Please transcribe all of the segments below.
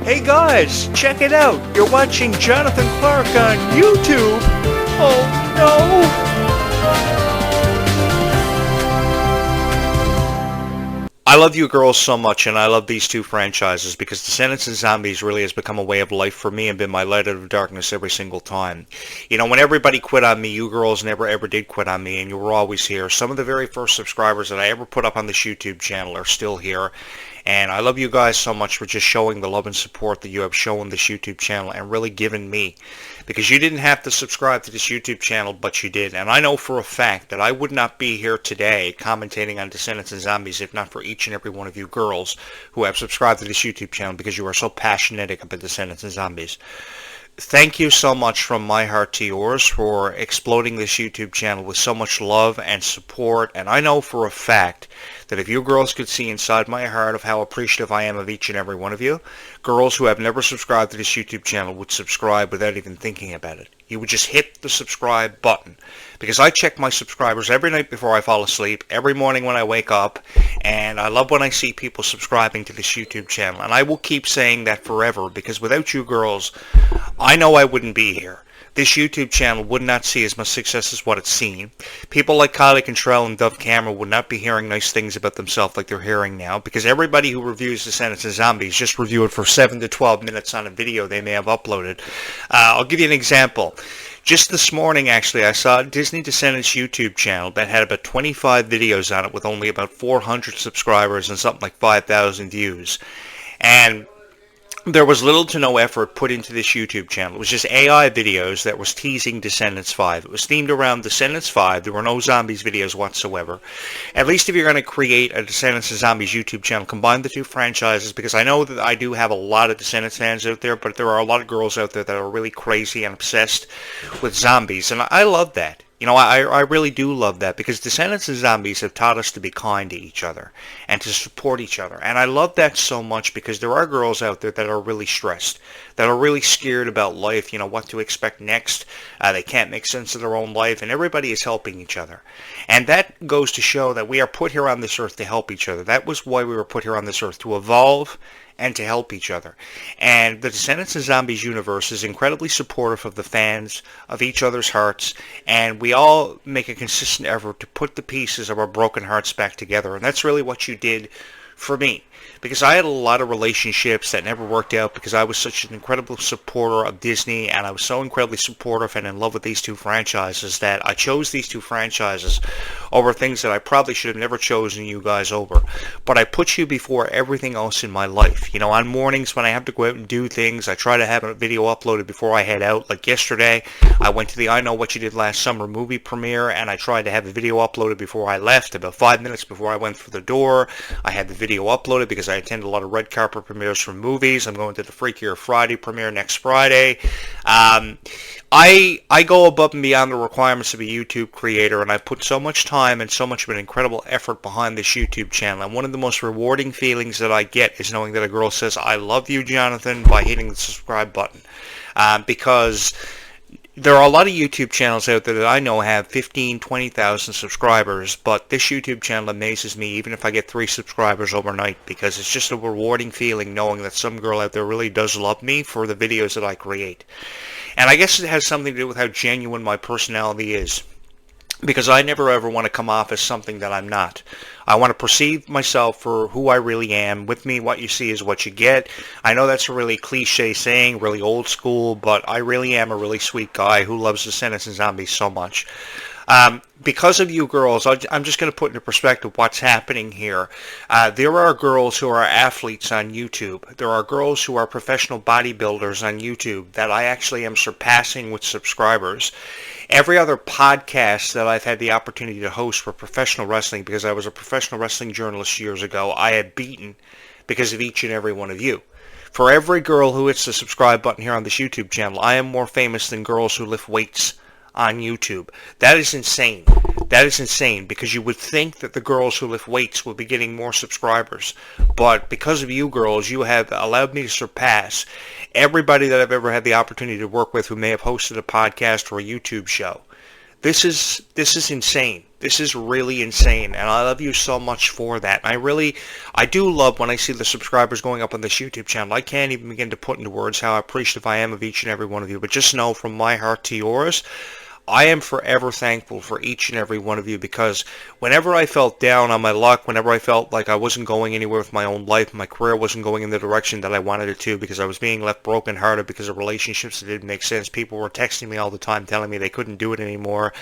Hey guys, check it out. You're watching Jonathan Clarke on YouTube. Oh no! I love you girls so much, and I love these two franchises because Descendants and Zombies really has become a way of life for me and been my light out of darkness every single time. You know, when everybody quit on me, you girls never ever did quit on me, and you were always here. Some of the very first subscribers that I ever put up on this YouTube channel are still here. And I love you guys so much for just showing the love and support that you have shown this YouTube channel and really given me. Because you didn't have to subscribe to this YouTube channel, but you did. And I know for a fact that I would not be here today commentating on Descendants and Zombies if not for each and every one of you girls who have subscribed to this YouTube channel because you are so passionate about Descendants and Zombies. Thank you so much from my heart to yours for exploding this YouTube channel with so much love and support. And I know for a fact that if you girls could see inside my heart of how appreciative I am of each and every one of you, girls who have never subscribed to this YouTube channel would subscribe without even thinking about it. You would just hit the subscribe button. Because I check my subscribers every night before I fall asleep, every morning when I wake up, and I love when I see people subscribing to this YouTube channel. And I will keep saying that forever, because without you girls, I know I wouldn't be here. This YouTube channel would not see as much success as what it's seen. People like Clarke and Dove Cameron would not be hearing nice things about themselves like they're hearing now, because everybody who reviews Descendants and Zombies just review it for 7 to 12 minutes on a video they may have uploaded. I'll give you an example. Just this morning, actually, I saw Disney Descendants YouTube channel that had about 25 videos on it with only about 400 subscribers and something like 5,000 views. And there was little to no effort put into this YouTube channel. It was just AI videos that was teasing Descendants 5. It was themed around Descendants 5. There were no Zombies videos whatsoever. At least if you're going to create a Descendants and Zombies YouTube channel, combine the two franchises, because I know that I do have a lot of Descendants fans out there, but there are a lot of girls out there that are really crazy and obsessed with zombies, and I love that. You know, I really do love that, because Descendants and Zombies have taught us to be kind to each other and to support each other. And I love that so much, because there are girls out there that are really stressed, that are really scared about life, you know, what to expect next. They can't make sense of their own life, and everybody is helping each other. And that goes to show that we are put here on this earth to help each other. That was why we were put here on this earth, to evolve and to help each other. And the Descendants and Zombies universe is incredibly supportive of the fans, of each other's hearts, and we all make a consistent effort to put the pieces of our broken hearts back together. And that's really what you did for me, because I had a lot of relationships that never worked out because I was such an incredible supporter of Disney, and I was so incredibly supportive and in love with these two franchises that I chose these two franchises over things that I probably should have never chosen you guys over. But I put you before everything else in my life. You know, on mornings when I have to go out and do things, I try to have a video uploaded before I head out. Like yesterday, I went to the I Know What You Did Last Summer movie premiere, and I tried to have a video uploaded before I left, about 5 minutes before I went for the door. I had the video uploaded because I attend a lot of red carpet premieres for movies. I'm going to the Freakier Friday premiere next Friday. I go above and beyond the requirements of a YouTube creator, and I put so much time and so much of an incredible effort behind this YouTube channel. And one of the most rewarding feelings that I get is knowing that a girl says, "I love you, Jonathan," by hitting the subscribe button. Because there are a lot of YouTube channels out there that I know have 15, 20,000 subscribers, but this YouTube channel amazes me even if I get 3 subscribers overnight, because it's just a rewarding feeling knowing that some girl out there really does love me for the videos that I create. And I guess it has something to do with how genuine my personality is, because I never ever want to come off as something that I'm not. I want to perceive myself for who I really am. With me, what you see is what you get. I know that's a really cliche saying, really old school, but I really am a really sweet guy who loves Descendants and Zombies so much. Because of you girls, I'm just going to put into perspective what's happening here. There are girls who are athletes on YouTube. There are girls who are professional bodybuilders on YouTube that I actually am surpassing with subscribers. Every other podcast that I've had the opportunity to host for professional wrestling, because I was a professional wrestling journalist years ago, I had beaten because of each and every one of you. For every girl who hits the subscribe button here on this YouTube channel, I am more famous than girls who lift weights on YouTube. That is insane. That is insane, because you would think that the girls who lift weights would be getting more subscribers. But because of you girls, you have allowed me to surpass everybody that I've ever had the opportunity to work with who may have hosted a podcast or a YouTube show. This is insane. This is really insane, and I love you so much for that. I do love when I see the subscribers going up on this YouTube channel. I can't even begin to put into words how appreciative I am of each and every one of you, but just know from my heart to yours, I am forever thankful for each and every one of you, because whenever I felt down on my luck, whenever I felt like I wasn't going anywhere with my own life, my career wasn't going in the direction that I wanted it to, because I was being left brokenhearted because of relationships that didn't make sense. People were texting me all the time telling me they couldn't do it anymore.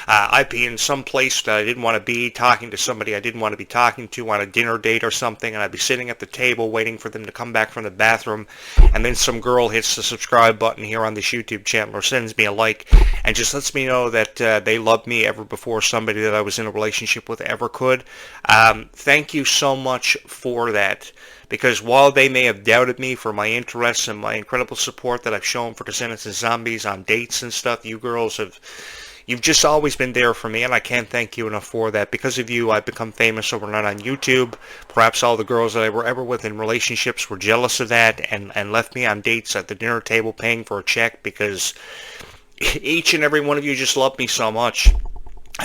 I'd be in some place that I didn't want to be, talking to somebody I didn't want to be talking to on a dinner date or something, and I'd be sitting at the table waiting for them to come back from the bathroom, and then some girl hits the subscribe button here on this YouTube channel or sends me a like and just lets me know that they loved me ever before somebody that I was in a relationship with ever could. Thank you so much for that, because while they may have doubted me for my interests and my incredible support that I've shown for Descendants and Zombies on dates and stuff, you've just always been there for me, and I can't thank you enough for that. Because of you, I've become famous overnight on YouTube. Perhaps all the girls that I were ever with in relationships were jealous of that and left me on dates at the dinner table paying for a check, because each and every one of you just love me so much.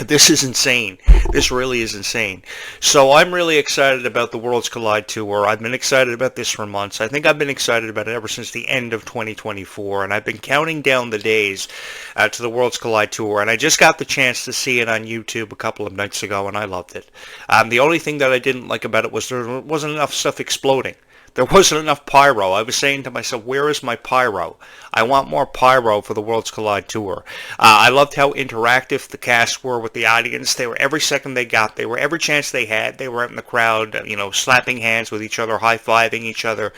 This is insane. This really is insane. So I'm really excited about the Worlds Collide Tour. I've been excited about this for months. I think I've been excited about it ever since the end of 2024, and I've been counting down the days to the Worlds Collide Tour, and I just got the chance to see it on YouTube a couple of nights ago, and I loved it. The only thing that I didn't like about it was there wasn't enough stuff exploding. There wasn't enough pyro. I was saying to myself, where is my pyro? I want more pyro for the Worlds Collide Tour. I loved how interactive the cast were with the audience. They were every second they got. They were every chance they had. They were out in the crowd, slapping hands with each other, high-fiving each other.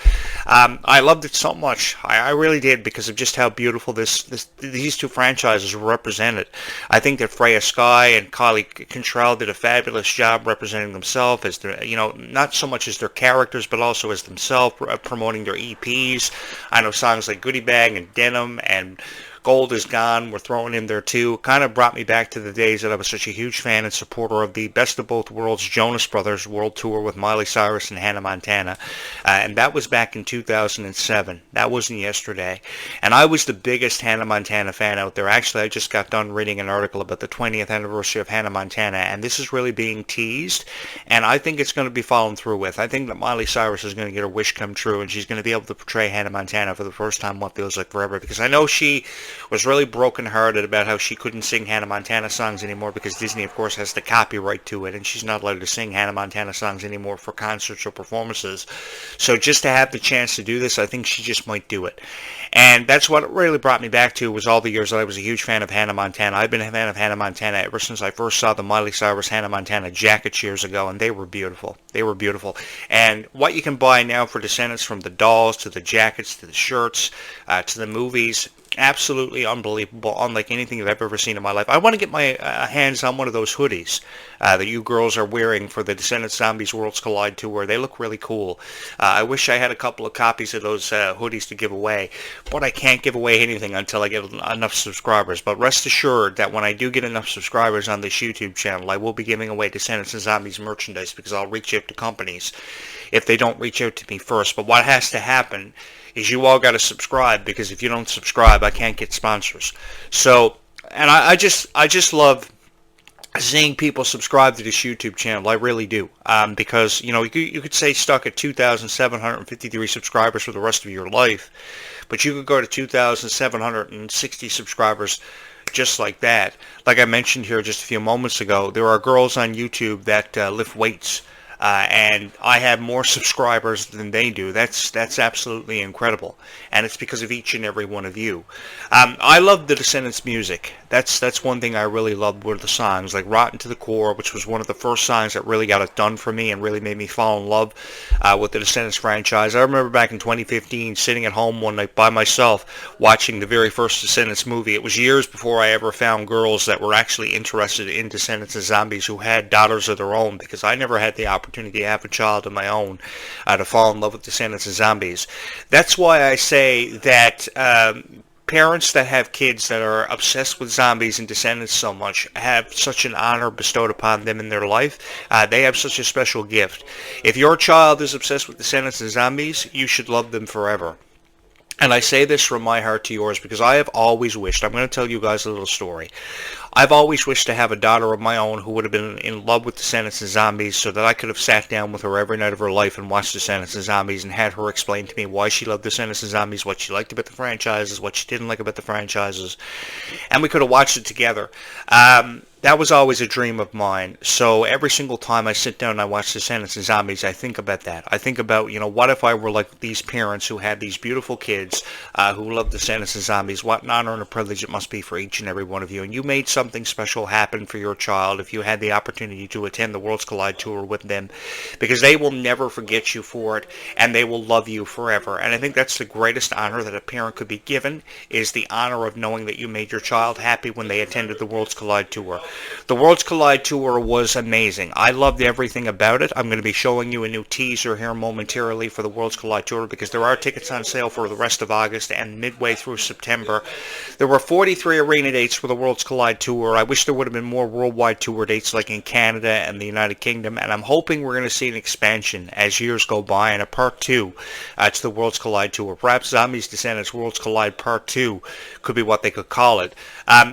I loved it so much. I really did, because of just how beautiful these two franchises were represented. I think that Freya Sky and Kylie Cantrell did a fabulous job representing themselves as their, not so much as their characters, but also as themselves, promoting their EPs. I know songs like Goodie Bag and Denim and Gold Is Gone were thrown in there too. Kind of brought me back to the days that I was such a huge fan and supporter of the Best of Both Worlds Jonas Brothers World Tour with Miley Cyrus and Hannah Montana. And that was back in 2007. That wasn't yesterday. And I was the biggest Hannah Montana fan out there. Actually, I just got done reading an article about the 20th anniversary of Hannah Montana, and this is really being teased, and I think it's going to be followed through with. I think that Miley Cyrus is going to get her wish come true, and she's going to be able to portray Hannah Montana for the first time what feels like forever, because I know she was really brokenhearted about how she couldn't sing Hannah Montana songs anymore because Disney, of course, has the copyright to it, and she's not allowed to sing Hannah Montana songs anymore for concerts or performances. So just to have the chance to do this, I think she just might do it. And that's what really brought me back to, was all the years that I was a huge fan of Hannah Montana. I've been a fan of Hannah Montana ever since I first saw the Miley Cyrus Hannah Montana jackets years ago, and they were beautiful. They were beautiful. And what you can buy now for Descendants, from the dolls to the jackets to the shirts to the movies, absolutely unbelievable, unlike anything that I've ever seen in my life. I want to get my hands on one of those hoodies that you girls are wearing for the Descendants Zombies Worlds Collide Tour. They look really cool. I wish I had a couple of copies of those hoodies to give away, but I can't give away anything until I get enough subscribers. But rest assured that when I do get enough subscribers on this YouTube channel, I will be giving away Descendants and Zombies merchandise, because I'll reach out to companies if they don't reach out to me first. But what has to happen is you all got to subscribe, because if you don't subscribe, I can't get sponsors. So, and I just love seeing people subscribe to this YouTube channel. I really do, because you could say stuck at 2,753 subscribers for the rest of your life, but you could go to 2,760 subscribers just like that. Like I mentioned here just a few moments ago, there are girls on YouTube that lift weights. And I have more subscribers than they do. That's absolutely incredible, and it's because of each and every one of you. I love the Descendants music. That's one thing I really loved, were the songs like Rotten to the Core, which was one of the first songs that really got it done for me and really made me fall in love with the Descendants franchise. I remember back in 2015 sitting at home one night by myself watching the very first Descendants movie. It was years before I ever found girls that were actually interested in Descendants and Zombies who had daughters of their own, because I never had the opportunity to have a child of my own to fall in love with Descendants and Zombies. That's why I say that parents that have kids that are obsessed with zombies and Descendants so much have such an honor bestowed upon them in their life. They have such a special gift. If your child is obsessed with Descendants and Zombies, you should love them forever. And I say this from my heart to yours, because I have always wished, I'm going to tell you guys a little story. I've always wished to have a daughter of my own who would have been in love with Descendants and Zombies so that I could have sat down with her every night of her life and watched Descendants and Zombies and had her explain to me why she loved Descendants and Zombies, what she liked about the franchises, what she didn't like about the franchises, and we could have watched it together. That was always a dream of mine. So every single time I sit down and I watch Descendants and Zombies, I think about that. I think about, what if I were like these parents who had these beautiful kids who love Descendants and Zombies? What an honor and a privilege it must be for each and every one of you. And you made something special happen for your child if you had the opportunity to attend the Worlds Collide tour with them, because they will never forget you for it, and they will love you forever. And I think that's the greatest honor that a parent could be given, is the honor of knowing that you made your child happy when they attended the Worlds Collide tour. The Worlds Collide tour was amazing. I loved everything about it. I'm going to be showing you a new teaser here momentarily for the Worlds Collide tour, because there are tickets on sale for the rest of August and midway through September. There were 43 arena dates for the Worlds Collide tour. I wish there would have been more worldwide tour dates like in Canada and the United Kingdom, and I'm hoping we're going to see an expansion as years go by, and a part 2 to the Worlds Collide tour. Perhaps Zombies Descendants Worlds Collide Part 2 could be what they could call it.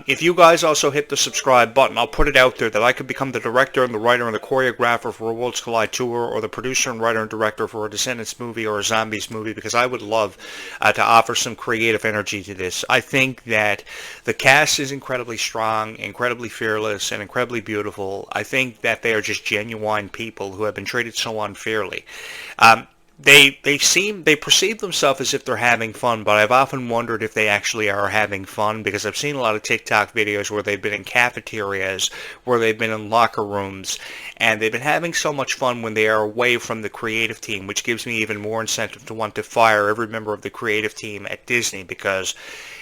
If you guys also hit the subscribe button, I'll put it out there that I could become the director and the writer and the choreographer for a Worlds Collide tour, or the producer and writer and director for a Descendants movie or a Zombies movie, because I would love to offer some creative energy to this. I think that the cast is incredibly strong, incredibly fearless, and incredibly beautiful. I think that they are just genuine people who have been treated so unfairly. They perceive themselves as if they're having fun, but I've often wondered if they actually are having fun, because I've seen a lot of TikTok videos where they've been in cafeterias, where they've been in locker rooms, and they've been having so much fun when they are away from the creative team, which gives me even more incentive to want to fire every member of the creative team at Disney, because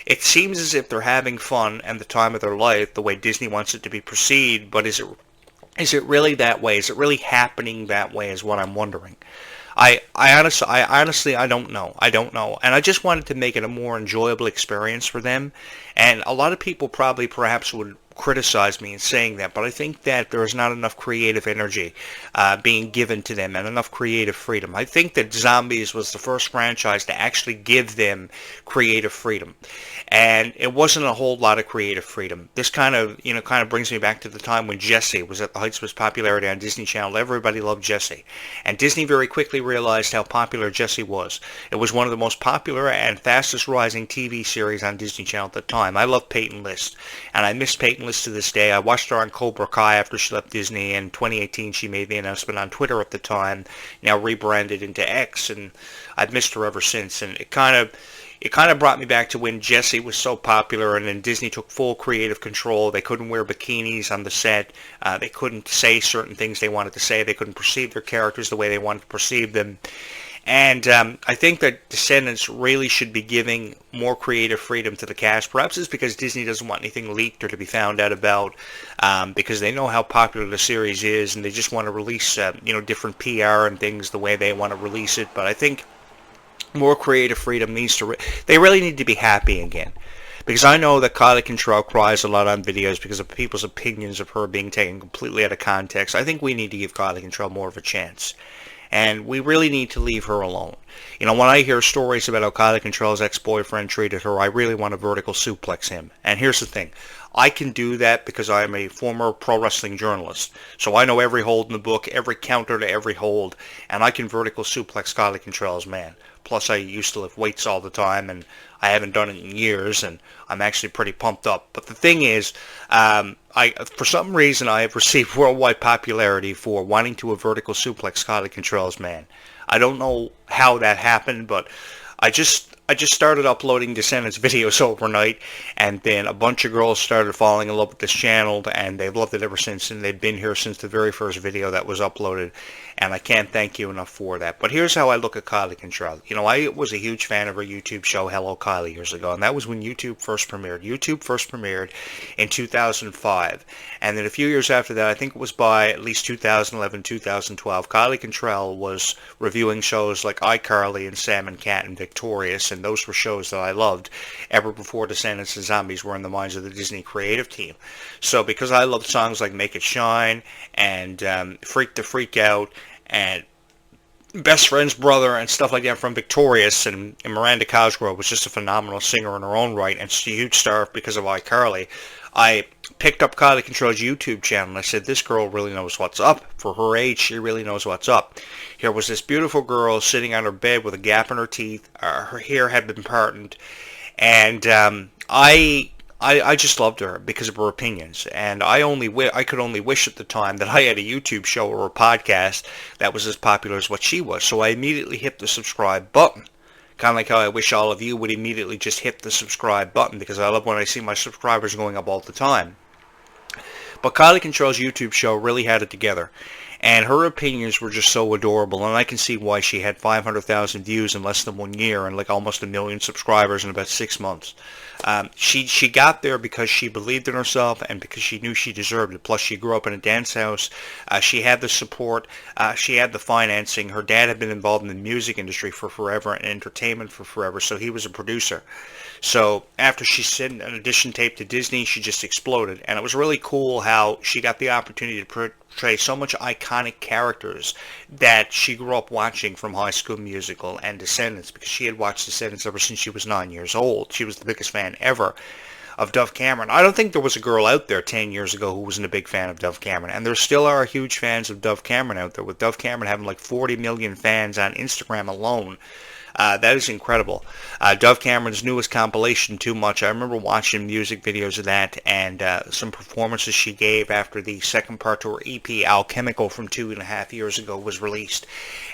it seems as if they're having fun and the time of their life the way Disney wants it to be perceived, but is it really that way? Is it really happening that way, is what I'm wondering. I honestly, I don't know. And I just wanted to make it a more enjoyable experience for them. And a lot of people probably perhaps would criticize me in saying that, but I think that there is not enough creative energy being given to them and enough creative freedom. I think that Zombies was the first franchise to actually give them creative freedom, and it wasn't a whole lot of creative freedom. This kind of brings me back to the time when Jessie was at the heights of his popularity on Disney Channel. Everybody loved Jessie, and Disney very quickly realized how popular Jessie was. It was one of the most popular and fastest rising TV series on Disney Channel at the time. I love Peyton List, and I miss Peyton List to this day. I watched her on Cobra Kai after she left Disney. In 2018, she made the announcement on Twitter at the time, now rebranded into X, and I've missed her ever since. And it kind of brought me back to when Jessie was so popular, and then Disney took full creative control. They couldn't wear bikinis on the set. They couldn't say certain things they wanted to say. They couldn't perceive their characters the way they wanted to perceive them. And I think that Descendants really should be giving more creative freedom to the cast. Perhaps it's because Disney doesn't want anything leaked or to be found out about, because they know how popular the series is, and they just want to release different PR and things the way they want to release it. But I think more creative freedom they really need to be happy again. Because I know that Kylie Cantrell cries a lot on videos because of people's opinions of her being taken completely out of context. I think we need to give Kylie Cantrell more of a chance. And we really need to leave her alone. When I hear stories about how Kylie Cantrell's ex-boyfriend treated her, I really want to vertical suplex him. And here's the thing. I can do that because I am a former pro wrestling journalist. So I know every hold in the book, every counter to every hold, and I can vertical suplex Kylie Cantrell's man. Plus, I used to lift weights all the time, and I haven't done it in years, and I'm actually pretty pumped up. But the thing is, for some reason, I have received worldwide popularity for wanting to vertical suplex Kylie Cantrell's man. I don't know how that happened, but I just started uploading Descendants videos overnight, and then a bunch of girls started falling in love with this channel, and they've loved it ever since, and they've been here since the very first video that was uploaded, and I can't thank you enough for that. But here's how I look at Kylie Cantrell. I was a huge fan of her YouTube show, Hello Kylie, years ago, and that was when YouTube first premiered. YouTube first premiered in 2005, and then a few years after that, I think it was by at least 2011, 2012, Kylie Cantrell was reviewing shows like iCarly and Sam and Cat and Victorious, and those were shows that I loved ever before Descendants and Zombies were in the minds of the Disney creative team. So because I loved songs like Make It Shine and Freak the Freak Out and best friend's brother and stuff like that from Victorious, and Miranda Cosgrove was just a phenomenal singer in her own right and she's a huge star because of iCarly. I picked up Kylie Control's YouTube channel and I said, this girl really knows what's up. For her age, she really knows what's up. Here was this beautiful girl sitting on her bed with a gap in her teeth. Her hair had been parted. And I just loved her because of her opinions, and I could only wish at the time that I had a YouTube show or a podcast that was as popular as what she was. So I immediately hit the subscribe button, kind of like how I wish all of you would immediately just hit the subscribe button, because I love when I see my subscribers going up all the time. But Kylie Control's YouTube show really had it together. And her opinions were just so adorable, and I can see why she had 500,000 views in less than 1 year and like almost 1 million subscribers in about 6 months. She got there because she believed in herself and because she knew she deserved it. Plus, she grew up in a dance house. She had the support. She had the financing. Her dad had been involved in the music industry for forever and entertainment for forever, so he was a producer. So after she sent an audition tape to Disney, she just exploded. And it was really cool how she got the opportunity to portray so much iconic characters that she grew up watching, from High School Musical and Descendants, because she had watched Descendants ever since she was 9 years old. She was the biggest fan ever of Dove Cameron. I don't think there was a girl out there 10 years ago who wasn't a big fan of Dove Cameron. And there still are huge fans of Dove Cameron out there, with Dove Cameron having like 40 million fans on Instagram alone. That is incredible. Dove Cameron's newest compilation, Too Much, I remember watching music videos of that and some performances she gave after the second part to her EP, Alchemical, from 2.5 years ago was released.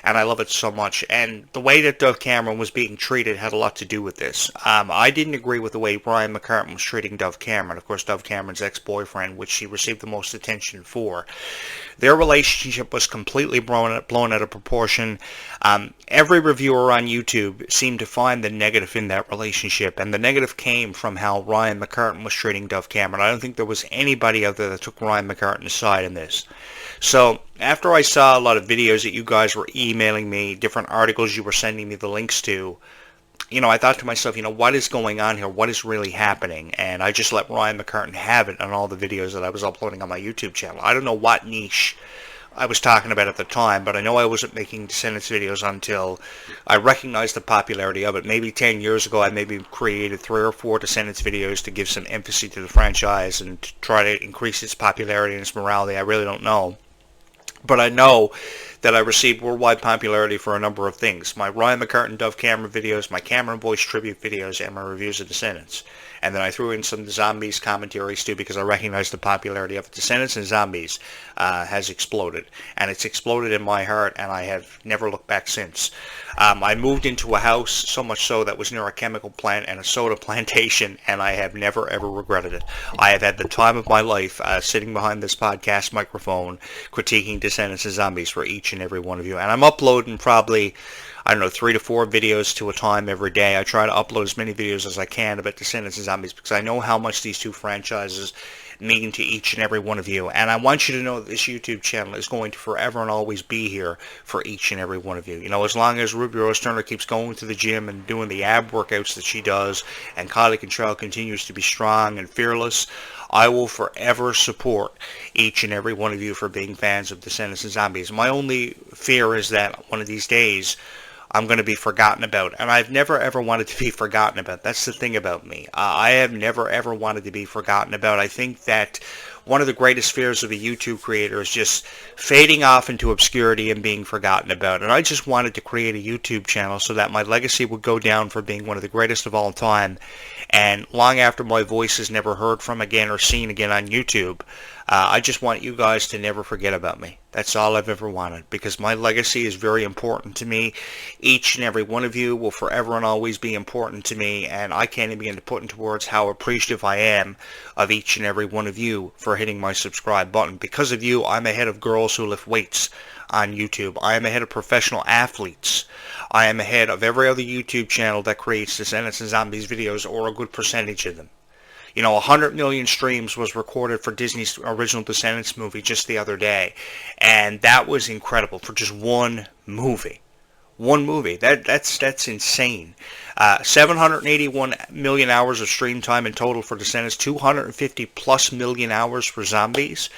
And I love it so much. And the way that Dove Cameron was being treated had a lot to do with this. I didn't agree with the way Ryan McCartney was treating Dove Cameron, of course, Dove Cameron's ex-boyfriend, which she received the most attention for. Their relationship was completely blown out of proportion. Every reviewer on YouTube seemed to find the negative in that relationship, and the negative came from how Ryan McCartney was treating Dove Cameron. I don't think there was anybody out there that took Ryan McCartney's side in this. So after I saw a lot of videos that you guys were emailing me, different articles you were sending me the links to, I thought to myself, what is going on here? What is really happening? And I just let Ryan McCartney have it on all the videos that I was uploading on my YouTube channel. I don't know what niche I was talking about at the time, but I know I wasn't making Descendants videos until I recognized the popularity of it. Maybe 10 years ago, I maybe created 3 or 4 Descendants videos to give some emphasis to the franchise and to try to increase its popularity and its morality. I really don't know. But I know that I received worldwide popularity for a number of things. My Ryan McCartney Dove Cameron videos, my Cameron Boyce tribute videos, and my reviews of Descendants. And then I threw in some Zombies commentaries too, because I recognized the popularity of Descendants and Zombies has exploded. And it's exploded in my heart, and I have never looked back since. I moved into a house, so much so that was near a chemical plant and a soda plantation, and I have never ever regretted it. I have had the time of my life sitting behind this podcast microphone critiquing Descendants and Zombies for each and every one of you. And I'm uploading probably, 3 to 4 videos to a time every day. I try to upload as many videos as I can about Descendants and Zombies because I know how much these two franchises mean to each and every one of you. And I want you to know that this YouTube channel is going to forever and always be here for each and every one of you. As long as Ruby Rose Turner keeps going to the gym and doing the ab workouts that she does, and Kylie Control continues to be strong and fearless, I will forever support each and every one of you for being fans of Descendants and Zombies. My only fear is that one of these days I'm going to be forgotten about. And I've never ever wanted to be forgotten about. That's the thing about me. I have never ever wanted to be forgotten about. I think that one of the greatest fears of a YouTube creator is just fading off into obscurity and being forgotten about. And I just wanted to create a YouTube channel so that my legacy would go down for being one of the greatest of all time. And long after my voice is never heard from again or seen again on YouTube, I just want you guys to never forget about me. That's all I've ever wanted, because my legacy is very important to me. Each and every one of you will forever and always be important to me, and I can't even begin to put into words how appreciative I am of each and every one of you for hitting my subscribe button. Because of you, I'm ahead of girls who lift weights on YouTube. I am ahead of professional athletes. I am ahead of every other YouTube channel that creates Descendants and Zombies videos, or a good percentage of them. 100 million streams was recorded for Disney's original Descendants movie just the other day, and that was incredible for just one movie. One movie. That's insane. 781 million hours of stream time in total for Descendants, 250 plus million hours for Zombies.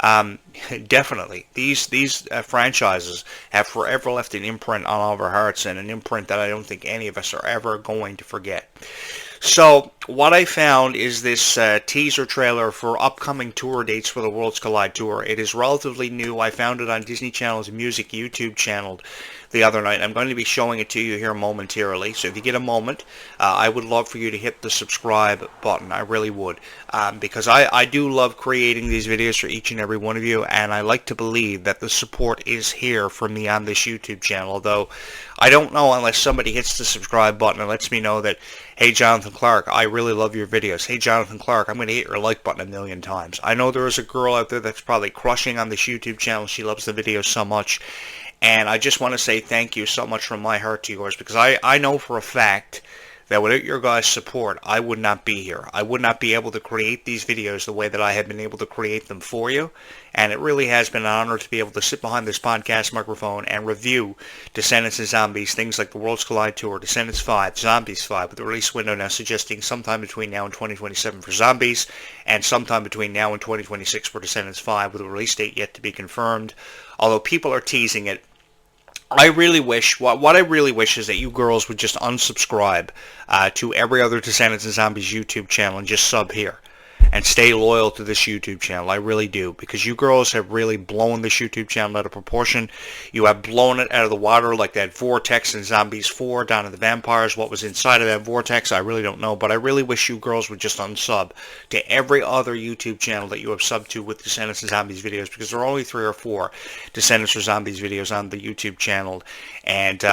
Definitely, these franchises have forever left an imprint on all of our hearts, and an imprint that I don't think any of us are ever going to forget. So what I found is this teaser trailer for upcoming tour dates for the Worlds Collide Tour. It is relatively new. I found it on Disney Channel's music YouTube channel the other night. I'm going to be showing it to you here momentarily. So if you get a moment, I would love for you to hit the subscribe button. I really would. Because I do love creating these videos for each and every one of you, and I like to believe that the support is here for me on this YouTube channel, though I don't know unless somebody hits the subscribe button and lets me know that, hey, Jonathan Clarke, I really love your videos. Hey, Jonathan Clarke, I'm going to hit your like button a million times. I know there is a girl out there that's probably crushing on this YouTube channel. She loves the videos so much, and I just want to say thank you so much from my heart to yours, because I know for a fact that without your guys' support, I would not be here. I would not be able to create these videos the way that I have been able to create them for you. And it really has been an honor to be able to sit behind this podcast microphone and review Descendants and Zombies, things like the Worlds Collide Tour, Descendants 5, Zombies 5, with the release window now suggesting sometime between now and 2027 for Zombies, and sometime between now and 2026 for Descendants 5, with a release date yet to be confirmed. Although people are teasing it, I really wish, what I really wish is that you girls would just unsubscribe to every other Descendants and Zombies YouTube channel and just sub here and stay loyal to this YouTube channel. I really do, because you girls have really blown this YouTube channel out of proportion. You have blown it out of the water, like that vortex in Zombies 4 down in the vampires. What was inside of that vortex, I really don't know, but I really wish you girls would just unsub to every other YouTube channel that you have subbed to with Descendants and Zombies videos, because there are only 3 or 4 Descendants or Zombies videos on the YouTube channel, and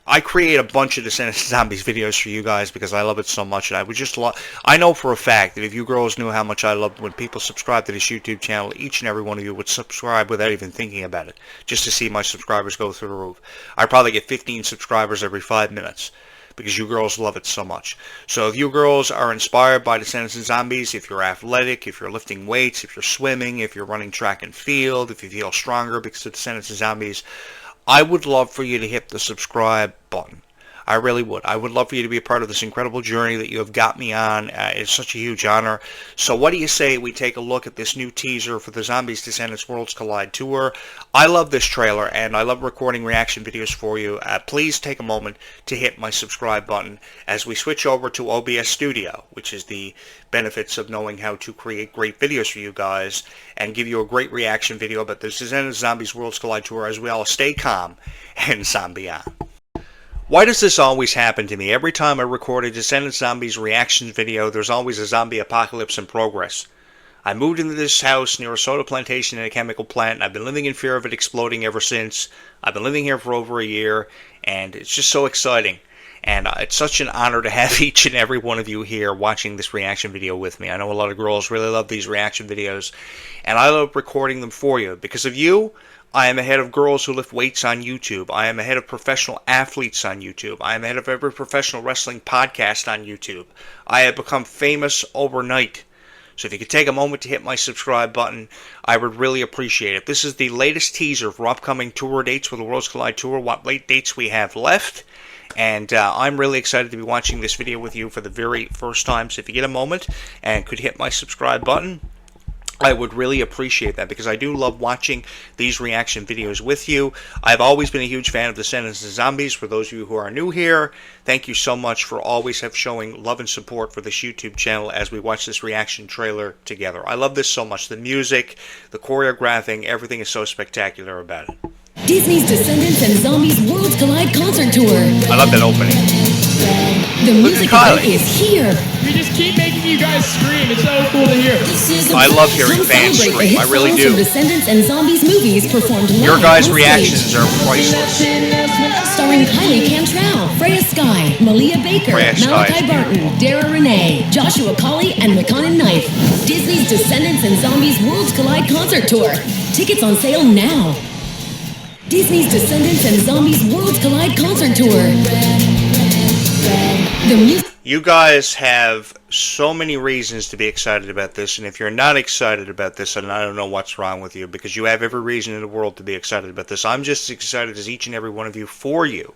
I create a bunch of Descendants and Zombies videos for you guys because I love it so much, and I would just I know for a fact that if you girls knew how much I love when people subscribe to this YouTube channel, each and every one of you would subscribe without even thinking about it, just to see my subscribers go through the roof. I probably get 15 subscribers every 5 minutes, because you girls love it so much. So if you girls are inspired by Descendants and Zombies, if you're athletic, if you're lifting weights, if you're swimming, if you're running track and field, if you feel stronger because of Descendants and Zombies, I would love for you to hit the subscribe button. I really would. I would love for you to be a part of this incredible journey that you have got me on. It's such a huge honor. So what do you say we take a look at this new teaser for the Zombies Descendants Worlds Collide Tour? I love this trailer, and I love recording reaction videos for you. Please take a moment to hit my subscribe button as we switch over to OBS Studio, which is the benefits of knowing how to create great videos for you guys and give you a great reaction video about the Descendants Zombies Worlds Collide Tour as we all stay calm and zombie on. Why does this always happen to me? Every time I record a Descendants Zombies reactions video, there's always a zombie apocalypse in progress. I moved into this house near a soda plantation and a chemical plant, and I've been living in fear of it exploding ever since. I've been living here for over a year, and it's just so exciting. And it's such an honor to have each and every one of you here watching this reaction video with me. I know a lot of girls really love these reaction videos, and I love recording them for you. Because of you, I am ahead of girls who lift weights on YouTube. I am ahead of professional athletes on YouTube. I am ahead of every professional wrestling podcast on YouTube. I have become famous overnight. So if you could take a moment to hit my subscribe button, I would really appreciate it. This is the latest teaser for upcoming tour dates for the Worlds Collide Tour, what late dates we have left. And I'm really excited to be watching this video with you for the very first time. So if you get a moment and could hit my subscribe button, I would really appreciate that, because I do love watching these reaction videos with you. I've always been a huge fan of Descendants and Zombies. For those of you who are new here, thank you so much for always showing love and support for this YouTube channel as we watch this reaction trailer together. I love this so much. The music, the choreographing, everything is so spectacular about it. Disney's Descendants and Zombies Worlds Collide concert tour. I love that opening. The music event is here. We just keep making you guys scream. It's so cool to hear. I love hearing fans scream. I really do. Descendants and Zombies movies performed live. Your guys' reactions are priceless. Starring Kylie Cantrell, Freya Sky, Malia Baker, Malachi Barton, Dara Renee, Joshua Colley, and McConnon Knife. Disney's Descendants and Zombies Worlds Collide concert tour. Tickets on sale now. Disney's Descendants and Zombies Worlds Collide concert tour. You guys have so many reasons to be excited about this, and if you're not excited about this, then I don't know what's wrong with you, because you have every reason in the world to be excited about this. I'm just as excited as each and every one of you for you.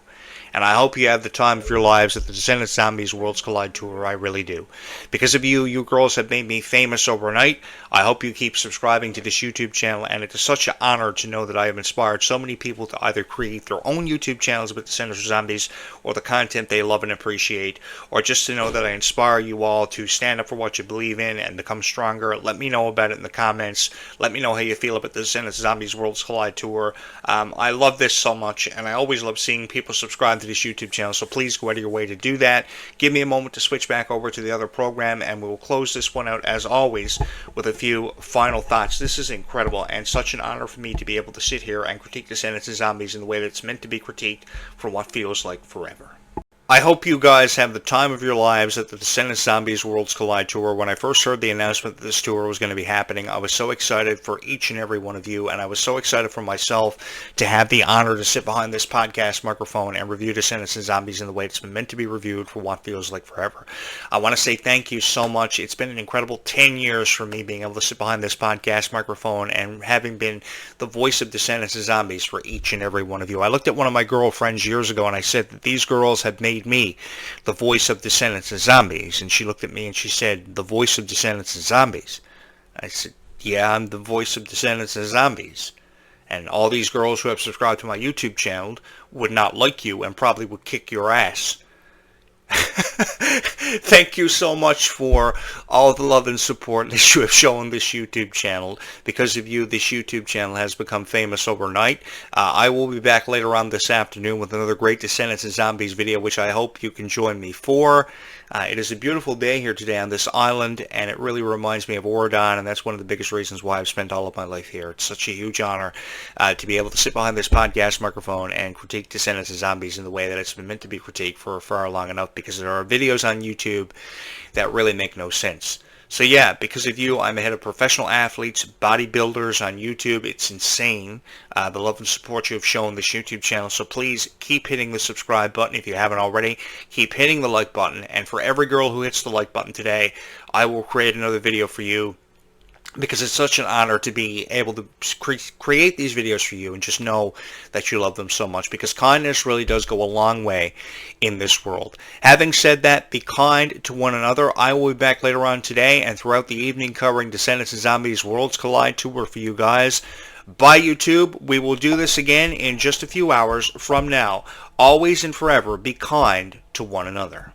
and I hope you have the time of your lives at the Descendants Zombies Worlds Collide Tour. I really do. Because of you, you girls have made me famous overnight. I hope you keep subscribing to this YouTube channel, and it is such an honor to know that I have inspired so many people to either create their own YouTube channels with Descendants of Zombies, or the content they love and appreciate, or just to know that I inspire you all to stand up for what you believe in and become stronger. Let me know about it in the comments. Let me know how you feel about the Descendants of Zombies Worlds Collide Tour. I love this so much, and I always love seeing people subscribe to this YouTube channel, so please go out of your way to do that. Give me a moment to switch back over to the other program, and we will close this one out, as always, with a few final thoughts. This is incredible, and such an honor for me to be able to sit here and critique Descendants of Zombies in the way that it's meant to be critiqued for what feels like forever. I hope you guys have the time of your lives at the Descendants Zombies Worlds Collide Tour. When I first heard the announcement that this tour was going to be happening, I was so excited for each and every one of you, and I was so excited for myself to have the honor to sit behind this podcast microphone and review Descendants and Zombies in the way it's been meant to be reviewed for what feels like forever. I want to say thank you so much. It's been an incredible 10 years for me being able to sit behind this podcast microphone and having been the voice of Descendants and Zombies for each and every one of you. I looked at one of my girlfriends years ago and I said that these girls have made me the voice of Descendants and Zombies, and she looked at me and she said, "The voice of Descendants and Zombies?" I said, "Yeah, I'm the voice of Descendants and Zombies, and all these girls who have subscribed to my YouTube channel would not like you and probably would kick your ass." Thank you so much for all the love and support that you have shown this YouTube channel. Because of you, this YouTube channel has become famous overnight. I will be back later on this afternoon with another great Descendants and Zombies video, which I hope you can join me for. It is a beautiful day here today on this island, and it really reminds me of Oregon, and that's one of the biggest reasons why I've spent all of my life here. It's such a huge honor to be able to sit behind this podcast microphone and critique Descendants and Zombies in the way that it's been meant to be critiqued for far long enough, because there are videos on YouTube that really make no sense. So yeah, because of you, I'm ahead of professional athletes, bodybuilders on YouTube. It's insane, the love and support you have shown this YouTube channel. So please keep hitting the subscribe button if you haven't already. Keep hitting the like button. And for every girl who hits the like button today, I will create another video for you, because it's such an honor to be able to create these videos for you and just know that you love them so much, because kindness really does go a long way in this world. Having said that, be kind to one another. I will be back later on today and throughout the evening covering Descendants and Zombies Worlds Collide Tour for you guys. Bye, YouTube. We will do this again in just a few hours from now. Always and forever, be kind to one another.